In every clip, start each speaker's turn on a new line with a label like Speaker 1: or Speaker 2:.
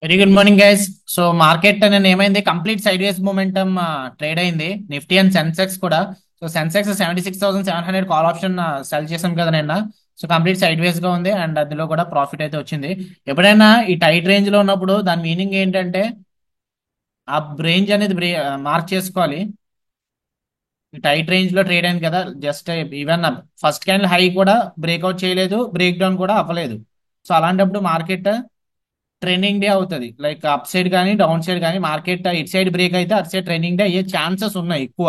Speaker 1: Very good morning guys. So market అనేది ఏమైంది? Complete side వేస్ momentum trade అయింది. Nifty and Sensex కూడా. So Sensex 76,700 call option cell చేసాం కదా నిన్న. సో కంప్లీట్ సైడ్ వేస్ గా ఉంది అండ్ అందులో కూడా ప్రాఫిట్ అయితే వచ్చింది. ఎప్పుడైనా ఈ టైట్ రేంజ్ లో ఉన్నప్పుడు దాని మీనింగ్ ఏంటంటే ఆ రేంజ్ అనేది మార్క్ చేసుకోవాలి. ఈ టైట్ రేంజ్ లో ట్రేడ్ అయింది కదా, just even first candle high కూడా బ్రేక్అవుట్ చేయలేదు, బ్రేక్ డౌన్ కూడా అవ్వలేదు. సో అలాంటప్పుడు మార్కెట్ ట్రెండింగ్ డే అవుతుంది. లైక్ అప్ సైడ్ కానీ డౌన్ సైడ్ కానీ మార్కెట్ ఇటు సైడ్ బ్రేక్ అయితే అటు సైడ్ ట్రెండింగ్ డే అయ్యే ఛాన్సెస్ ఉన్నాయి ఎక్కువ.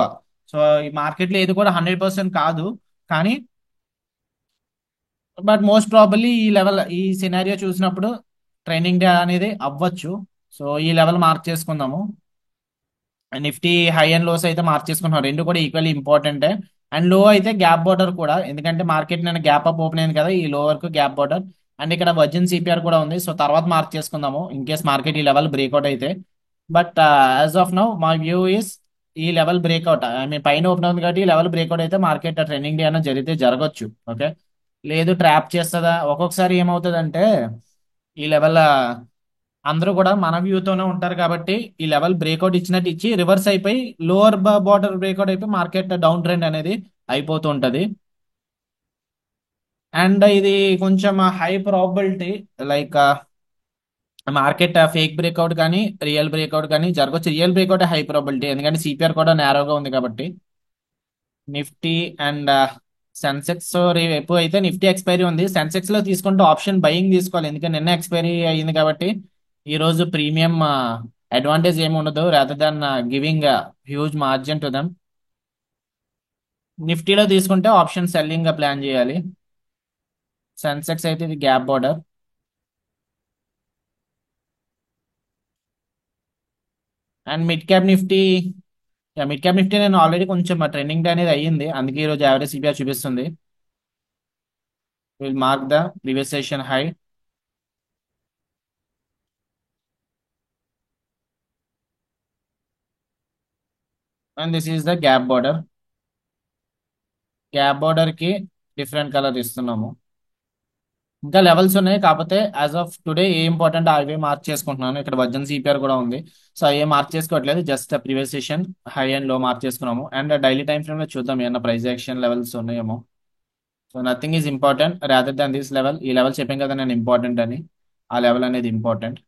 Speaker 1: సో ఈ మార్కెట్లో ఏది కూడా 100% కాదు, కానీ బట్ మోస్ట్ ప్రాబబ్లీ ఈ లెవెల్ ఈ సినారియో చూసినప్పుడు ట్రెండింగ్ డే అనేది అవ్వచ్చు. సో ఈ లెవెల్ మార్క్ చేసుకుందాము. నిఫ్టీ హై అండ్ లోస్ అయితే మార్క్ చేసుకుంటున్నాం, రెండు కూడా ఈక్వల్లీ ఇంపార్టెంట్. అండ్ లో అయితే గ్యాప్ బార్డర్ కూడా, ఎందుకంటే మార్కెట్ నేను గ్యాప్ అప్ ఓపెన్ అయింది కదా, ఈ లో వరకు గ్యాప్ బార్డర్. అండ్ ఇక్కడ వర్జిన్ సిపిఆర్ కూడా ఉంది. సో తర్వాత మార్క్ చేసుకుందాము ఇన్ కేస్ మార్కెట్ ఈ లెవెల్ బ్రేక్అవుట్ అయితే. But as of now my view is ఈ లెవెల్ బ్రేక్అవుట్, ఐ మీన్ పైన ఓపెన్ అవుతుంది కాబట్టి ఈ లెవెల్ బ్రేక్అవుట్ అయితే మార్కెట్ ట్రెండింగ్ డే అనేది జరిగితే జరగచ్చు. ఓకే, లేదు ట్రాప్ చేస్తుందా ఒక్కొక్కసారి ఏమవుతుందంటే ఈ లెవెల్ అందరూ కూడా మన వ్యూతోనే ఉంటారు కాబట్టి ఈ లెవెల్ బ్రేక్అవుట్ ఇచ్చినట్టు ఇచ్చి రివర్స్ అయిపోయి లోవర్ బార్డర్ బ్రేక్అవుట్ అయిపోయి మార్కెట్ డౌన్ ట్రెండ్ అనేది అయిపోతూ ఉంటది. అండ్ ఇది కొంచెం high probability, like market fake breakout కానీ రియల్ బ్రేక్అవుట్ కానీ జరగచ్చు. రియల్ బ్రేక్అవుట్ హై ప్రాబిలిటీ, ఎందుకంటే సిపిఆర్ కూడా నేరోగా ఉంది కాబట్టి. నిఫ్టీ అండ్ సెన్సెక్స్ రేపు అయితే నిఫ్టీ ఎక్స్పైరీ ఉంది. సెన్సెక్స్ లో తీసుకుంటే ఆప్షన్ బయింగ్ తీసుకోవాలి, ఎందుకంటే నిన్న ఎక్స్పైరీ అయ్యింది కాబట్టి ఈ రోజు ప్రీమియం అడ్వాంటేజ్ ఏమి ఉండదు, rather than giving huge margin to them. నిఫ్టీలో తీసుకుంటే ఆప్షన్ సెల్లింగ్ ప్లాన్ చేయాలి. సెన్సెక్స్ అయితే ఇది gap border. And mid cap Nifty, mid cap Nifty నేను ఆల్రెడీ కొంచెం ట్రెండింగ్ అనేది అయ్యింది, అందుకే ఈ రోజు యావరేజ్ సిపిఆర్ చూపిస్తుంది. Will mark the previous session high. And this is the gap border. Gap border కి డిఫరెంట్ కలర్ ఇస్తున్నాము. ఇంకా లెవెల్స్ ఉన్నాయి, కాకపోతే as of today A important away mark చేసుకుంటున్నాను. ఇక్కడ వర్జన్ సిపిఆర్ కూడా ఉంది, సో అవి మార్క్ చేసుకోవట్లేదు, just previous session high and లో మార్క్ చేసుకున్నాము. అండ్ డైలీ టైం ఫ్రేమ్ లో చూద్దాం ఏమన్నా ప్రైస్ యాక్షన్ లెవెల్స్ ఉన్నాయేమో. So nothing is important rather than this level. ఈ లెవెల్ చెప్పాం కదా నేను ఇంపార్టెంట్ అని, ఆ లెవెల్ అనేది ఇంపార్టెంట్.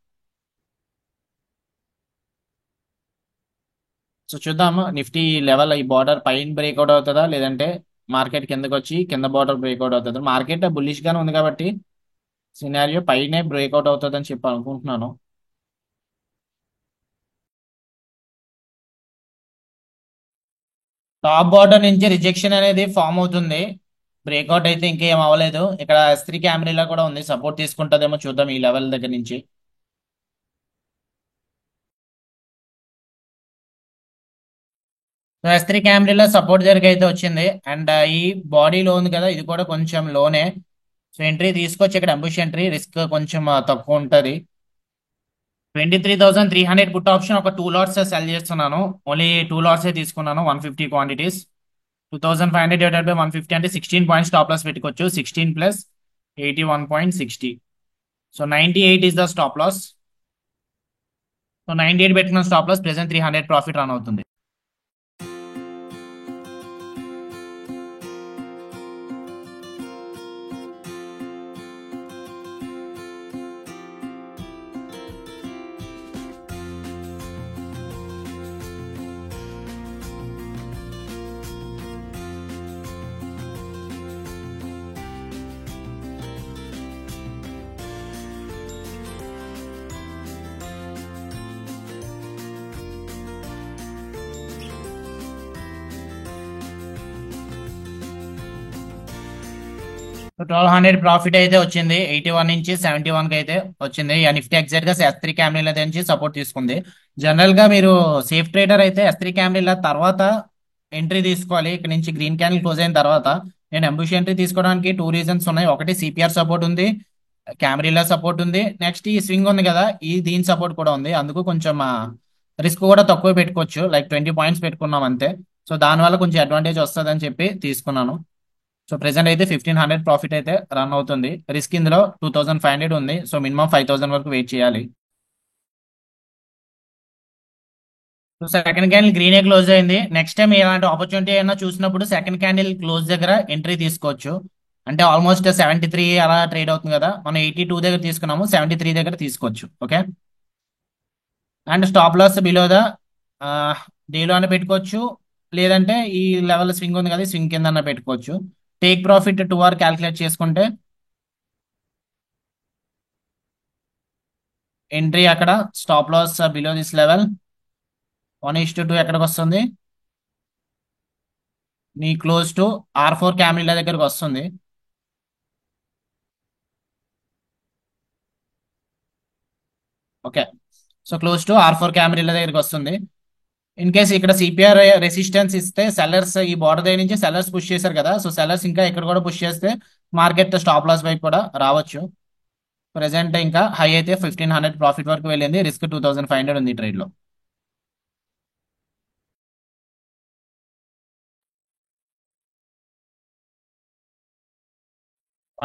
Speaker 1: సో చూద్దాము నిఫ్టీ లెవెల్ ఈ బార్డర్ పైన బ్రేక్అవుట్ అవుతుందా, లేదంటే మార్కెట్ కిందకి వచ్చి కింద బార్డర్ బ్రేక్అవుట్ అవుతుందా. మార్కెట్ బుల్లిష్ గానే ఉంది కాబట్టి సినారియో పైనే బ్రేక్అవుట్ అవుతుందని చెప్పి అనుకుంటున్నాను. టాప్ బార్డర్ నుంచి రిజెక్షన్ అనేది ఫామ్ అవుతుంది. బ్రేక్అవుట్ అయితే ఇంకేం అవ్వలేదు. ఇక్కడ S3 కెమెరా కూడా ఉంది, సపోర్ట్ తీసుకుంటుందేమో చూద్దాం ఈ లెవెల్ దగ్గర నుంచి. సో S3 కెమెరాలో సపోర్ట్ దగ్గర అయితే వచ్చింది. అండ్ ఈ బాడీలో ఉంది కదా, ఇది కూడా కొంచెం లోనే. సో ఎంట్రీ తీసుకోవచ్చు ఇక్కడ, అంబుష్ ఎంట్రీ రిస్క్ కొంచెం తక్కువ ఉంటుంది. 23,300 పుట్ ఆప్షన్ ఒక 2 లాట్స్ సెల్ చేస్తున్నాను. ఓన్లీ 2 లాట్స్ తీసుకున్నాను, 150 క్వాంటిటీస్. 2,500 డివైడెడ్ బై 150 అంటే 16 పాయింట్స్ స్టాప్ లాస్ పెట్టుకోవచ్చు. 16 plus 81.60. So 98 is the stop loss. So 98 పెట్టుకున్న stop loss, present 300 profit run అవుతుంది. సో 1,200 ప్రాఫిట్ అయితే వచ్చింది. 81 నుంచి 71 కి అయితే వచ్చింది. నిఫ్టీ ఎగ్జాక్ట్ గా S3 కెమెరా నుంచి సపోర్ట్ తీసుకుంది. జనరల్ గా మీరు సేఫ్ ట్రేడర్ అయితే S3 కెమెరా తర్వాత ఎంట్రీ తీసుకోవాలి. ఇక్కడ నుంచి గ్రీన్ క్యాండిల్ క్లోజ్ అయిన తర్వాత నేను అంబుష్ ఎంట్రీ తీసుకోవడానికి 2 రీజన్స్ ఉన్నాయి. ఒకటి సిపిఆర్ సపోర్ట్ ఉంది, కెమెరా సపోర్ట్ ఉంది, నెక్స్ట్ ఈ స్వింగ్ ఉంది కదా, ఈ దీని సపోర్ట్ కూడా ఉంది. అందుకు కొంచెం రిస్క్ కూడా తక్కువ పెట్టుకోవచ్చు, లైక్ 20 పాయింట్స్ పెట్టుకున్నాం అంతే. సో దానివల్ల కొంచెం అడ్వాంటేజ్ వస్తుంది అని చెప్పి తీసుకున్నాను. సో ప్రెసెంట్ అయితే 1,500 ప్రాఫిట్ అయితే రన్ అవుతుంది. రిస్క్ ఇందులో 2,500 ఉంది, సో మినిమం 5,000 వరకు వెయిట్ చేయాలి. సెకండ్ క్యాండిల్ గ్రీనే క్లోజ్ అయింది. నెక్స్ట్ టైం ఇలాంటి ఆపర్చునిటీ అయినా చూసినప్పుడు సెకండ్ క్యాండిల్ క్లోజ్ దగ్గర ఎంట్రీ తీసుకోవచ్చు. అంటే ఆల్మోస్ట్ 73 అలా ట్రేడ్ అవుతుంది కదా, మనం 82 దగ్గర తీసుకున్నాము, 73 దగ్గర తీసుకోవచ్చు. Okay. And stop loss below the డేలో అని పెట్టుకోవచ్చు, లేదంటే ఈ లెవెల్ స్వింగ్ ఉంది కదా, స్వింగ్ కింద పెట్టుకోవచ్చు. టేక్ ప్రాఫిట్ 2 అవర్ క్యాలిక్యులేట్ చేసుకుంటే ఎంట్రీ అక్కడ, stop loss below this level 1:2 ఎక్కడికి వస్తుంది, నీ క్లోజ్ టు R4 క్యామిలా దగ్గరకు వస్తుంది. Okay. So close to R4 క్యామిలా దగ్గరికి వస్తుంది. ఇన్ కేస్ ఇక్కడ సిపిఆర్ రెసిస్టెన్స్ ఇస్తే సెల్లర్స్ ఈ బార్డర్ దగ్గర నుంచి సెల్లర్స్ పుష్ చేశారు కదా, సో సెల్లర్స్ ఇంకా ఇక్కడ కూడా పుష్ చేస్తే మార్కెట్ స్టాప్ లాస్ వైపు కూడా రావచ్చు. ప్రెసెంట్ ఇంకా హై అయితే 1500 ప్రాఫిట్ వరకు వెళ్ళింది, రిస్క్ 2500 ఉంది ట్రేడ్ లో.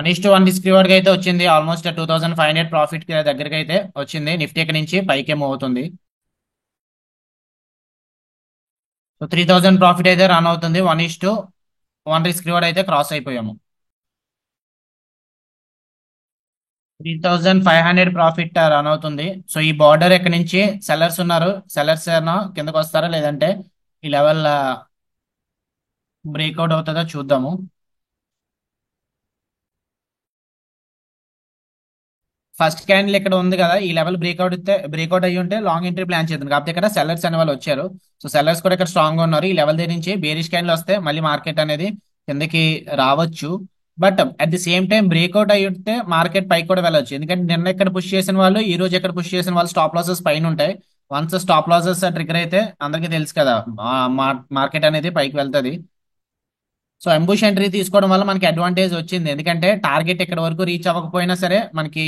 Speaker 1: 1:1 రిస్క్ రివార్డ్ అయితే వచ్చింది, ఆల్మోస్ట్ 2500 ప్రాఫిట్ దగ్గరికి అయితే వచ్చింది. నిఫ్టీ ఇక్కడ నుంచి పైకి ఏమో అవుతుంది. సో 3000 ప్రాఫిట్ అయితే రన్ అవుతుంది. 1:1 రిస్క్ రివార్డ్ అయితే క్రాస్ అయిపోయాము. 3500 ప్రాఫిట్ రన్ అవుతుంది. సో ఈ బార్డర్ ఎక్కడి నుంచి సెల్లర్స్ ఉన్నారు, సెల్లర్స్ ఏమో కిందకు వస్తారా, లేదంటే ఈ లెవెల్ బ్రేక్అవుట్ అవుతుందో చూద్దాము. ఫస్ట్ క్యాండిల్ ఇక్కడ ఉంది కదా, ఈ లెవెల్ బ్రేక్అవుట్ అయ్యి ఉంటే లాంగ్ ఎంట్రీ ప్లాన్ చేద్దాం. కాకపోతే ఇక్కడ సెల్లర్స్ అనే వాళ్ళు వచ్చారు. సో సెల్లర్స్ కూడా ఇక్కడ స్ట్రాంగ్ గా ఉన్నారు. ఈ లెవెల్ దగ్గర నుంచి బేరిష్ క్యాండిల్ వస్తే మళ్ళీ మార్కెట్ అనేది కిందకి రావచ్చు. But at the same time breakout అయ్యి ఉంటే మార్కెట్ పైకి కూడా వెళ్ళొచ్చు. ఎందుకంటే నిన్న ఇక్కడ పుష్ చేసిన వాళ్ళు, ఈ రోజు ఎక్కడ పుష్ చేసిన వాళ్ళు స్టాప్ లాసెస్ పైన ఉంటాయి. వన్స్ స్టాప్ లాసెస్ ట్రిగర్ అయితే అందరికీ తెలుసు కదా, మార్కెట్ అనేది పైకి వెళ్తది. సో అంబుష్ ఎంట్రీ తీసుకోవడం వల్ల మనకి అడ్వాంటేజ్ వచ్చింది. ఎందుకంటే టార్గెట్ ఇక్కడ వరకు రీచ్ అవ్వకపోయినా సరే మనకి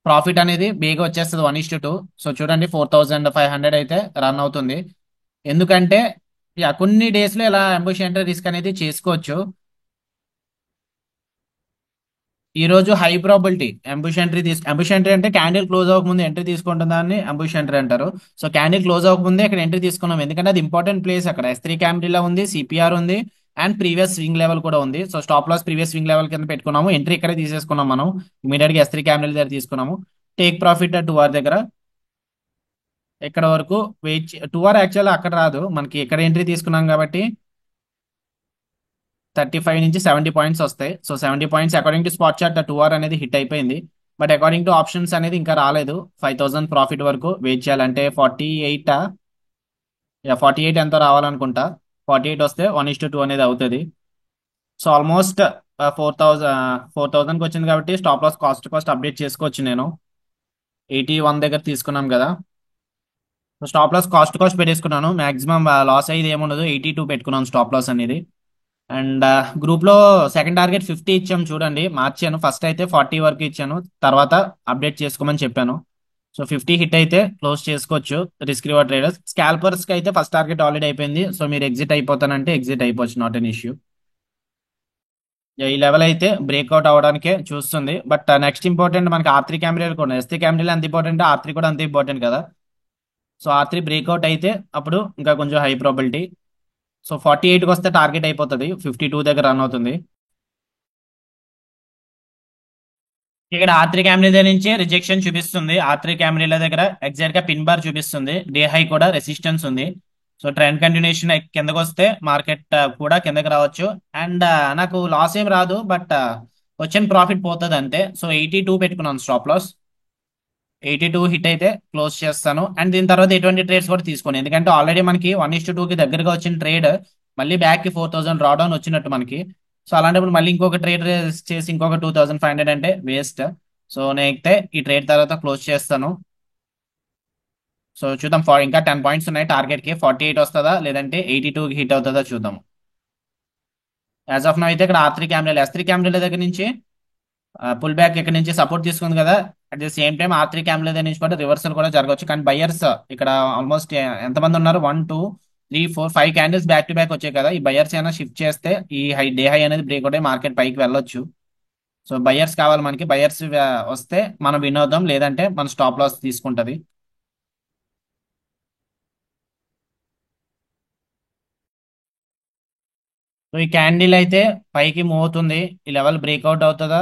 Speaker 1: ప్రాఫిట్ అనేది బేగా వచ్చేస్తుంది 1:2. సో చూడండి 4500 అయితే రన్ అవుతుంది. ఎందుకంటే కొన్ని డేస్ లో ఇలా అంబుష్ ఎంట్రీ రిస్క్ అనేది చేసుకోవచ్చు. ఈ రోజు హై ప్రాబిలిటీ అంబుష్ ఎంట్రీ అంటే క్యాండిల్ క్లోజ్ అవ్వకముందు ఎంట్రీ తీసుకుంటున్న దాన్ని అంబుష్ ఎంట్రీ అంటారు. సో క్యాండిల్ క్లోజ్ అవ్వకముందే అక్కడ ఎంట్రీ తీసుకున్నాం, ఎందుకంటే అది ఇంపార్టెంట్ ప్లేస్. అక్కడ S3 క్యాండిల్ ఉంది, సిపిఆర్ ఉంది, అండ్ ప్రీవియస్ స్వింగ్ లెవెల్ కూడా ఉంది. So stop loss previous swing level కింద పెట్టుకున్నాము, ఎంట్రీ ఇక్కడే తీసేసుకున్నాం మనం. ఇమీడియట్ గా S3 క్యాండిల్ దగ్గర తీసుకున్నాము. టేక్ ప్రాఫిట్ 2 అవర్ దగ్గర ఇక్కడ వరకు వెయిట్. 2 అవర్ యాక్చువల్ అక్కడ రాదు మనకి, ఇక్కడ ఎంట్రీ తీసుకున్నాం కాబట్టి 35 నుంచి 70 పాయింట్స్ వస్తాయి. So 70 points according to spot chart 2 hour అనేది హిట్ అయిపోయింది. బట్ అకార్డింగ్ టు ఆప్షన్స్ అనేది ఇంకా రాలేదు. 5000 ప్రాఫిట్ వరకు వెయిట్ చేయాలంటే 48, 48 ఎంతో రావాలనుకుంటా. 48 వస్తే 1:2 అనేది అవుతుంది. సో ఆల్మోస్ట్ 4000కి వచ్చింది కాబట్టి స్టాప్ లాస్ కాస్ట్ అప్డేట్ చేసుకోవచ్చు. నేను 81 దగ్గర తీసుకున్నాం కదా, స్టాప్ లాస్ కాస్ట్ పెట్టేసుకున్నాను. మాక్సిమం లాస్ అయ్యేది ఏముండదు, 82 పెట్టుకున్నాను స్టాప్ లాస్ అనేది. అండ్ గ్రూప్ లో సెకండ్ టార్గెట్ 50 ఇచ్చాము, చూడండి మార్చాను. ఫస్ట్ అయితే 40 వరకు ఇచ్చాను, తర్వాత అప్డేట్ చేసుకోమని చెప్పాను. సో 50 హిట్ అయితే క్లోజ్ చేసుకోవచ్చు. రిస్క్ రివార్డ్ ట్రేడర్స్, స్కాల్పర్స్ కి అయితే ఫస్ట్ టార్గెట్ ఆల్రెడీ అయిపోయింది. సో మీరు ఎగ్జిట్ అయిపోతానంటే ఎగ్జిట్ అయిపోవచ్చు, నాట్ ఎన్ ఇష్యూ. ఈ లెవెల్ అయితే బ్రేక్అవుట్ అవడానికే చూస్తుంది. బట్ నెక్స్ట్ ఇంపార్టెంట్ మనకి R3 క్యామెరాలు కూడా, S3 క్యామెరాలు అంత ఇంపార్టెంట్, R3 కూడా అంత ఇంపార్టెంట్ కదా. సో R3 బ్రేక్అవుట్ అయితే అప్పుడు ఇంకా కొంచెం హై ప్రాబిలిటీ. సో 48కి వస్తే టార్గెట్ అయిపోతుంది, 52 దగ్గర రన్ అవుతుంది. ఇక్కడ R3 కెమెరా దగ్గర నుంచి రిజెక్షన్ చూపిస్తుంది. R3 కెమెరాల దగ్గర ఎగ్జాక్ట్ గా పిన్ బార్ చూపిస్తుంది. డే హై కూడా రెసిస్టెన్స్ ఉంది. సో ట్రెండ్ కంటిన్యూషన్ కిందకు వస్తే మార్కెట్ కూడా కిందకి రావచ్చు. అండ్ నాకు లాస్ ఏం రాదు, బట్ వచ్చిన ప్రాఫిట్ పోతుంది అంతే. సో 82 పెట్టుకున్నాను స్టాప్ లాస్. 82 హిట్ అయితే క్లోజ్ చేస్తాను. అండ్ దీని తర్వాత ఎటువంటి ట్రేడ్స్ కూడా తీసుకోండి, ఎందుకంటే ఆల్రెడీ మనకి 1:2కి దగ్గరగా వచ్చిన ట్రేడ్ మళ్ళీ బ్యాక్ కి 4000 డ్రాడౌన్ వచ్చినట్టు మనకి. సో అలాంటప్పుడు మళ్ళీ ఇంకొక ట్రేడ్ చేసి ఇంకొక 2500 అంటే వేస్ట్. సో నేనైతే ఈ ట్రేడ్ తర్వాత క్లోజ్ చేస్తాను. సో చూద్దాం, ఇంకా 10 పాయింట్స్ ఉన్నాయి టార్గెట్ కి. 48 వస్తుందా, లేదంటే 82కి హిట్ అవుతుందా చూద్దాం. యాజ్ ఆఫ్ నో అయితే ఇక్కడ S3 కెమెరాల దగ్గర నుంచి పుల్ బ్యాక్ ఇక్కడ నుంచి సపోర్ట్ తీసుకుంది కదా. At the same time R3 క్యామ్ల దగ్గర నుంచి కూడా రివర్సల్ కూడా జరగవచ్చు. కానీ బయర్స్ ఇక్కడ ఆల్మోస్ట్ ఎంతమంది ఉన్నారు, 1 2 3 4 5 క్యాండిల్స్ బ్యాక్ టు బ్యాక్ వచ్చాయి కదా. ఈ బయర్స్ అయినా షిఫ్ట్ చేస్తే ఈ డే హై అనేది బ్రేక్ అవుతాయి, మార్కెట్ పైకి వెళ్ళొచ్చు. సో బయర్స్ కావాలి మనకి, బయర్స్ వస్తే మనం విన్ అవుదాం, లేదంటే మన స్టాప్ లాస్ తీసుకుంటది. సో ఈ క్యాండిల్ అయితే పైకి మూవ్ అవుతుంది. ఈ లెవెల్ బ్రేక్అవుట్ అవుతుందా,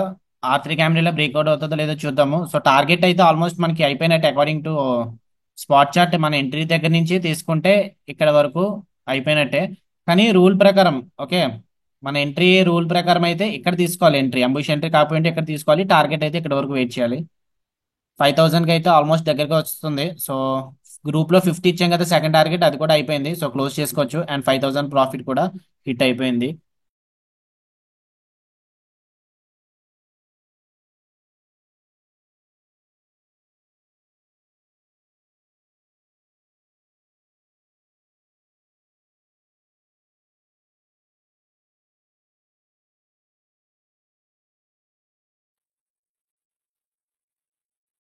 Speaker 1: R3 క్యాండిల్ బ్రేక్అవుట్ అవుతుందో లేదో చూద్దాము. సో టార్గెట్ అయితే ఆల్మోస్ట్ మనకి అయిపోయినట్టు అకార్డింగ్ టు స్పాట్ చార్ట్. మన ఎంట్రీ దగ్గర నుంచి తీసుకుంటే ఇక్కడ వరకు అయిపోయినట్టే. కానీ రూల్ ప్రకారం, ఓకే, మన ఎంట్రీ రూల్ ప్రకారం అయితే ఇక్కడ తీసుకోవాలి ఎంట్రీ. అంబుష్ ఎంట్రీ కాకపోతే ఇక్కడ తీసుకోవాలి. టార్గెట్ అయితే ఇక్కడ వరకు వెయిట్ చేయాలి. 5,000కి అయితే ఆల్మోస్ట్ దగ్గరగా వస్తుంది. సో గ్రూప్ లో 50 ఇచ్చాం కదా సెకండ్ టార్గెట్, అది కూడా అయిపోయింది. సో క్లోజ్ చేసుకోవచ్చు. అండ్ 5,000 ప్రాఫిట్ కూడా హిట్ అయిపోయింది.